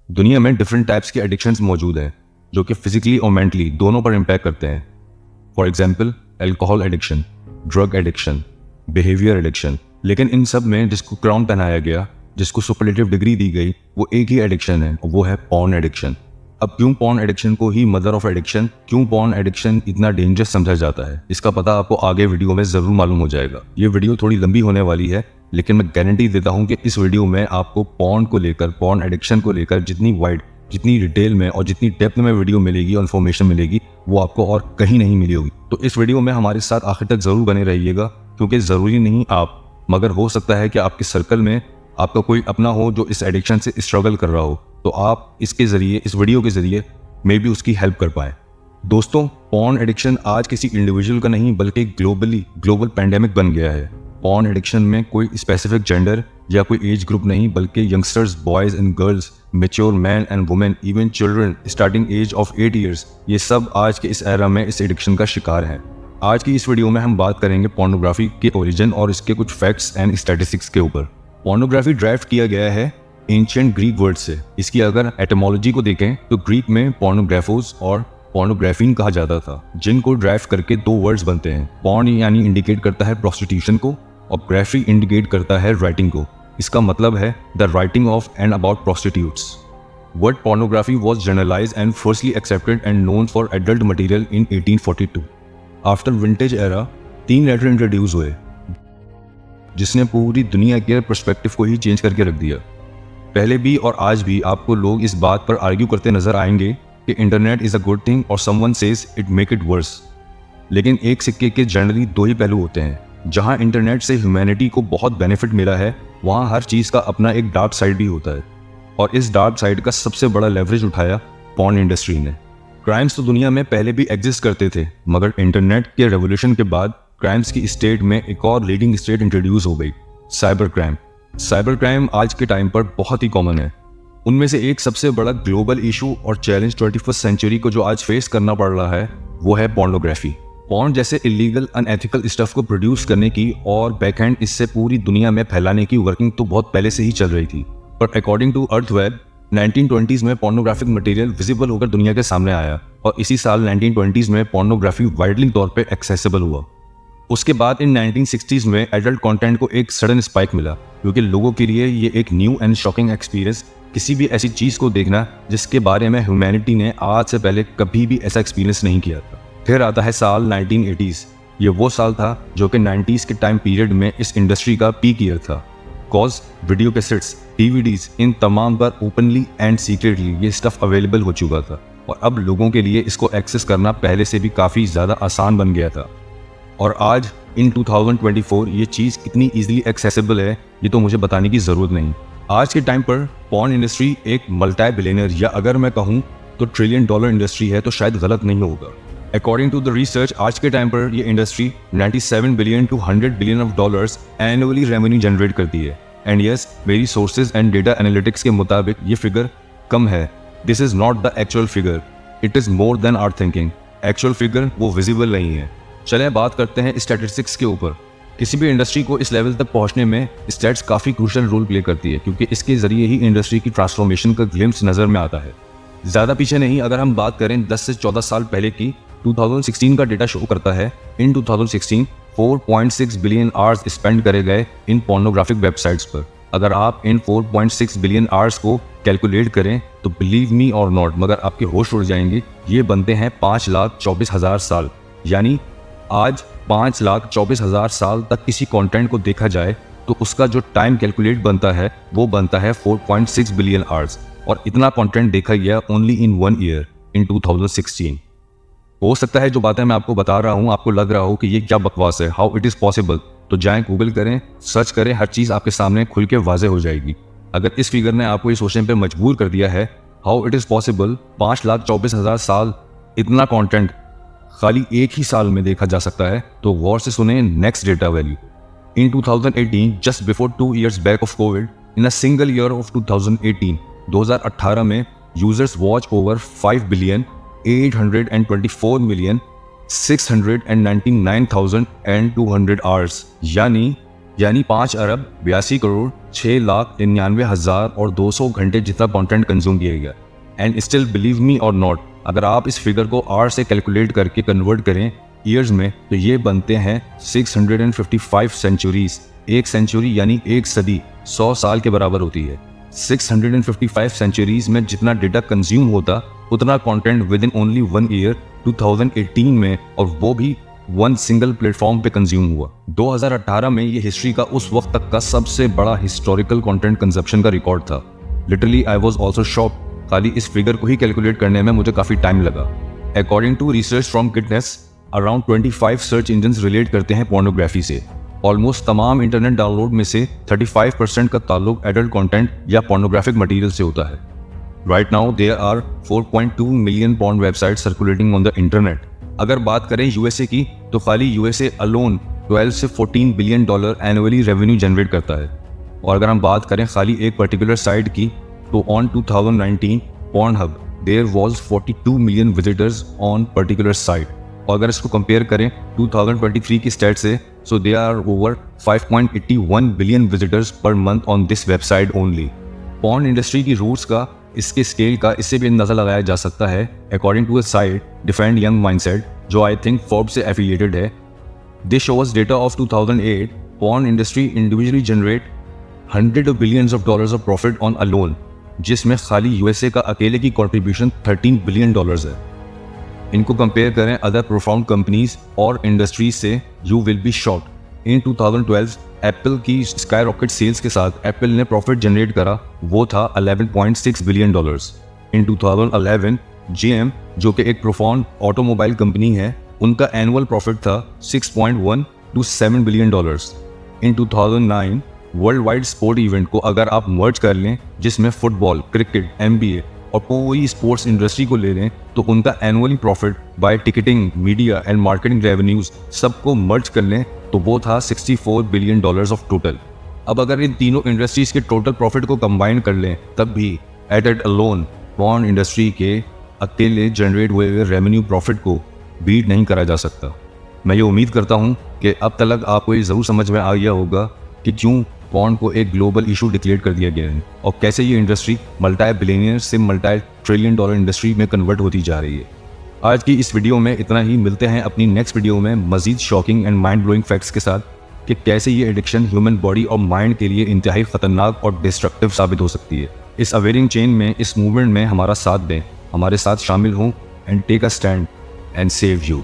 दुनिया में different types के एडिक्शंस मौजूद हैं जो कि फिजिकली और मेंटली दोनों पर इम्पैक्ट करते हैं। For example alcohol addiction, drug addiction, behaviour addiction. लेकिन इन सब में जिसको क्राउन पहनाया गया, जिसको सुपरलेटिव डिग्री दी गई, वो एक ही एडिक्शन है और वो है पॉर्न एडिक्शन। अब क्यों पॉर्न एडिक्शन को ही मदर ऑफ एडिक्शन, क्यों पॉर्न एडिक्शन इतना डेंजरस समझा जाता है, इसका पता आपको आगे वीडियो में ज़रूर मालूम हो जाएगा। ये वीडियो थोड़ी लंबी होने वाली है, लेकिन मैं गारंटी देता हूँ कि इस वीडियो में आपको पॉर्न को लेकर, पॉर्न एडिक्शन को लेकर जितनी वाइड, जितनी डिटेल में और जितनी डेप्थ में वीडियो मिलेगी और इन्फॉर्मेशन मिलेगी, वो आपको और कहीं नहीं मिली होगी। तो इस वीडियो में हमारे साथ आखिर तक ज़रूर बने रहिएगा, क्योंकि ज़रूरी नहीं आप, मगर हो सकता है कि आपके सर्कल में आपका कोई अपना हो जो इस एडिक्शन से स्ट्रगल कर रहा हो, तो आप इसके ज़रिए, इस वीडियो के ज़रिए मे बी उसकी हेल्प कर पाएँ। दोस्तों, पॉर्न एडिक्शन आज किसी इंडिविजुअल का नहीं बल्कि ग्लोबल पैंडेमिक बन गया है। पॉर्न एडिक्शन में कोई स्पेसिफिक जेंडर या कोई एज ग्रुप नहीं, बल्कि youngsters, boys and girls, mature man and women, even children starting age of 8 years, ये सब आज के इस एरा में इस एडिक्शन का शिकार हैं। आज की इस वीडियो में हम बात करेंगे पोर्नोग्राफी के ओरिजिन और इसके कुछ फैक्ट्स एंड स्टैटिस्टिक्स के ऊपर। पोर्नोग्राफी ड्राइव किया गया है एंशिएंट ग्रीक वर्ड से। इसकी अगर एटमोलॉजी को देखें तो ग्रीक में पोर्नोग्राफोस और पोर्नोग्राफीन कहा जाता था, जिनको ड्राइव करके दो वर्ड्स बनते हैं। पॉर्न यानी इंडिकेट करता है प्रोस्टिट्यूशन को और ग्राफी इंडिकेट करता है राइटिंग को। इसका मतलब है the writing of and about prostitutes. Word pornography was generalised and firstly accepted and known for adult material in 1842। After vintage era 3 letter introduce हुए, जिसने पूरी दुनिया के पर्सपेक्टिव को ही चेंज करके रख दिया। पहले भी और आज भी आपको लोग इस बात पर आर्ग्यू करते नजर आएंगे कि internet is a good thing और someone says it make it worse. लेकिन एक सिक्के के जनरली दो ही पहलू होते हैं। जहां इंटरनेट से ह्यूमैनिटी को बहुत बेनिफिट मिला है, वहां हर चीज़ का अपना एक डार्क साइड भी होता है, और इस डार्क साइड का सबसे बड़ा लेवरेज उठाया पॉर्न इंडस्ट्री ने। क्राइम्स तो दुनिया में पहले भी एग्जिस्ट करते थे, मगर इंटरनेट के रेवोल्यूशन के बाद क्राइम्स की स्टेट में एक और लीडिंग स्टेट इंट्रोड्यूस हो गई, साइबर क्राइम। साइबर क्राइम आज के टाइम पर बहुत ही कॉमन है। उनमें से एक सबसे बड़ा ग्लोबल इशू और चैलेंज 21st सेंचुरी को जो आज फेस करना पड़ रहा है, वो है पोर्नोग्राफी। पॉर्न जैसे इलीगल, अनएथिकल स्टफ को प्रोड्यूस करने की और बैकहैंड इससे पूरी दुनिया में फैलाने की वर्किंग तो बहुत पहले से ही चल रही थी। पर अकॉर्डिंग टू अर्थवेब 1920s में पोर्नोग्राफिक मटेरियल विजिबल होकर दुनिया के सामने आया, और इसी साल 1920s में पोर्नोग्राफी वाइडली तौर पर एक्सेसिबल हुआ। उसके बाद इन 1960s में एडल्ट कंटेंट को एक सडन स्पाइक मिला, क्योंकि लोगों के लिए ये एक न्यू एंड शॉकिंग एक्सपीरियंस, किसी भी ऐसी चीज़ को देखना जिसके बारे में ह्यूमैनिटी ने आज से पहले कभी भी ऐसा एक्सपीरियंस नहीं किया था। फिर आता है साल 1980s। ये वो साल था जो कि 90s के टाइम पीरियड में इस इंडस्ट्री का पीक ईयर था। कॉज वीडियो कैसेट्स, DVDs, इन तमाम पर ओपनली एंड सीक्रेटली ये स्टफ अवेलेबल हो चुका था, और अब लोगों के लिए इसको एक्सेस करना पहले से भी काफ़ी ज़्यादा आसान बन गया था। और आज इन 2024 ये चीज़ कितनी ईजिली एक्सेसिबल है, ये तो मुझे बताने की ज़रूरत नहीं। आज के टाइम पर पॉर्न इंडस्ट्री एक मल्टी बिलियनर, या अगर मैं कहूँ तो $1 ट्रिलियन इंडस्ट्री है, तो शायद गलत नहीं होगा। अकॉर्डिंग टू द रिसर्च, आज के टाइम पर ये industry 97 billion to 100 billion of dollars annually revenue generate करती है। एंड यस, मेरी सोर्सेज एंड डेटा एनालिटिक्स के मुताबिक ये फिगर कम है। This is not the actual figure, it is more than our thinking. Actual figure वो विजिबल नहीं है। चलें बात करते हैं स्टैटिस्टिक्स के ऊपर। किसी भी इंडस्ट्री को इस लेवल तक पहुंचने में स्टैट्स काफ़ी क्रूशियल रोल प्ले करती है, क्योंकि इसके ज़रिए ही इंडस्ट्री की ट्रांसफॉर्मेशन का ग्लिम्स नज़र में आता है। ज़्यादा पीछे नहीं, अगर हम बात करें 10 से 14 साल पहले की, 2016 का डेटा शो करता है इन 2016 4.6 बिलियन आवर्स स्पेंड करे गए इन पोर्नोग्राफिक वेबसाइट्स पर। अगर आप इन 4.6 बिलियन आवर्स को कैलकुलेट करें तो बिलीव मी और नॉट, मगर आपके होश उड़ जाएंगे, ये बनते हैं 5,24,000 साल। यानी आज 5,24,000 साल तक किसी कंटेंट को देखा जाए तो उसका जो टाइम कैलकुलेट बनता है वो बनता है 4.6 बिलियन आवर्स, और इतना कंटेंट देखा गया ओनली इन 1 ईयर इन 2016। हो सकता है जो बातें मैं आपको बता रहा हूँ आपको लग रहा हो कि ये क्या बकवास है, हाउ इट इज़ पॉसिबल, तो जाएं गूगल करें, सर्च करें, हर चीज़ आपके सामने खुल के वाजे हो जाएगी। अगर इस फिगर ने आपको ये सोचने पर मजबूर कर दिया है हाउ इट इज़ पॉसिबल 5,24,000 साल इतना कंटेंट खाली एक ही साल में देखा जा सकता है, तो गौर से सुने next data value. In 2018, just before 2 years back of Covid, in a single year of 2018 में यूजर्स वॉच ओवर 5,824,699,200 आवर्स, यानी 5,82,82,699,200 6,99,200 घंटे जितना कंटेंट कंज्यूम किया गया। एंड स्टिल बिलीव मी और नॉट, अगर आप इस फिगर को आवर से कैलकुलेट करके कन्वर्ट करें ईयर्स में तो ये बनते हैं 655 सेंचुरीज। एक सेंचुरी यानी एक सदी 100 साल के बराबर होती है। 655 सेंचुरीज में जितना डेटा कंज्यूम होता उतना content with in only 1 year 2018 में, और वो भी वन सिंगल प्लेटफॉर्म पे कंज्यूम हुआ। 2018 में ये हिस्ट्री का उस वक्त तक का सबसे बड़ा हिस्टोरिकल कंटेंट कंजप्शन का रिकॉर्ड था। Literally I was also shocked. खाली इस फिगर को ही कैलकुलेट करने में मुझे काफी टाइम लगा। अकॉर्डिंग टू रिसर्च फ्रॉम गिटनेस, अराउंड 25 सर्च इंजन्स रिलेट करते हैं पोर्नोग्राफी से। ऑलमोस्ट तमाम इंटरनेट डाउनलोड में से 35% का ताल्लुक एडल्ट कंटेंट या पोर्नोग्राफिक मटेरियल से होता है। Right now there are 4.2 million porn website circulating on the internet. अगर बात करें यूएसए की तो खाली यूएसए अलोन 12 से 14 billion dollar annually revenue generate करता है। और अगर हम बात करें खाली एक पर्टिकुलर साइट की तो on 2019 Pornhub there was 42 million visitors on particular site. और अगर इसको कंपेयर करें 2023 की स्टैट से, so they are over 5.81 billion visitors per month on this website only. Porn industry की रूट्स का, इसके स्केल का इससे भी अंदाजा लगाया जा सकता है according to a site defined young mindset, जो आई थिंक फोर्ब्स से एफिलिएटेड है। This shows data of 2008 porn industry individually generate $100 billion of profit on alone, जिसमें खाली यूएसए का अकेले की कॉन्ट्रीब्यूशन $13 बिलियन है। इनको कंपेयर करें अदर प्रोफाउंड कंपनीज और इंडस्ट्रीज से, you will be shocked. In 2012 Apple की स्काई रॉकेट सेल्स के साथ एप्पल ने प्रॉफिट जनरेट करा, वो था $11.6 बिलियन। इन 2011 GM, जो कि एक प्रोफाउंड ऑटोमोबाइल कंपनी है, उनका एनुअल प्रॉफिट था $6.1 to $7 billion. In 2009 world wide sport event को अगर आप मर्ज कर लें, जिसमें फुटबॉल, क्रिकेट, NBA और पूरी स्पोर्ट्स इंडस्ट्री को ले लें, तो उनका annually profit by ticketing, media and marketing revenues सबको मर्ज कर लें तो वो था $64 बिलियन ऑफ टोटल। अब अगर इन तीनों इंडस्ट्रीज के टोटल प्रॉफिट को कंबाइन कर लें, तब भी एट अलोन पॉर्न इंडस्ट्री के अकेले जनरेट हुए रेवेन्यू प्रॉफिट को बीट नहीं करा जा सकता। मैं ये उम्मीद करता हूँ कि अब तक आपको ये ज़रूर समझ में आ गया होगा कि क्यों पॉर्न को एक ग्लोबल इशू डिक्लेयर कर दिया गया है और कैसे ये इंडस्ट्री मल्टी बिलियनियर से मल्टी ट्रिलियन डॉलर इंडस्ट्री में कन्वर्ट होती जा रही है। आज की इस वीडियो में इतना ही। मिलते हैं अपनी नेक्स्ट वीडियो में मजीद shocking and mind blowing facts के साथ कि कैसे ये एडिक्शन ह्यूमन बॉडी और माइंड के लिए इंतहाई खतरनाक और डिस्ट्रक्टिव साबित हो सकती है। इस अवेयरिंग चेन में, इस मूवमेंट में हमारा साथ दें, हमारे साथ शामिल हों and take a stand and save you.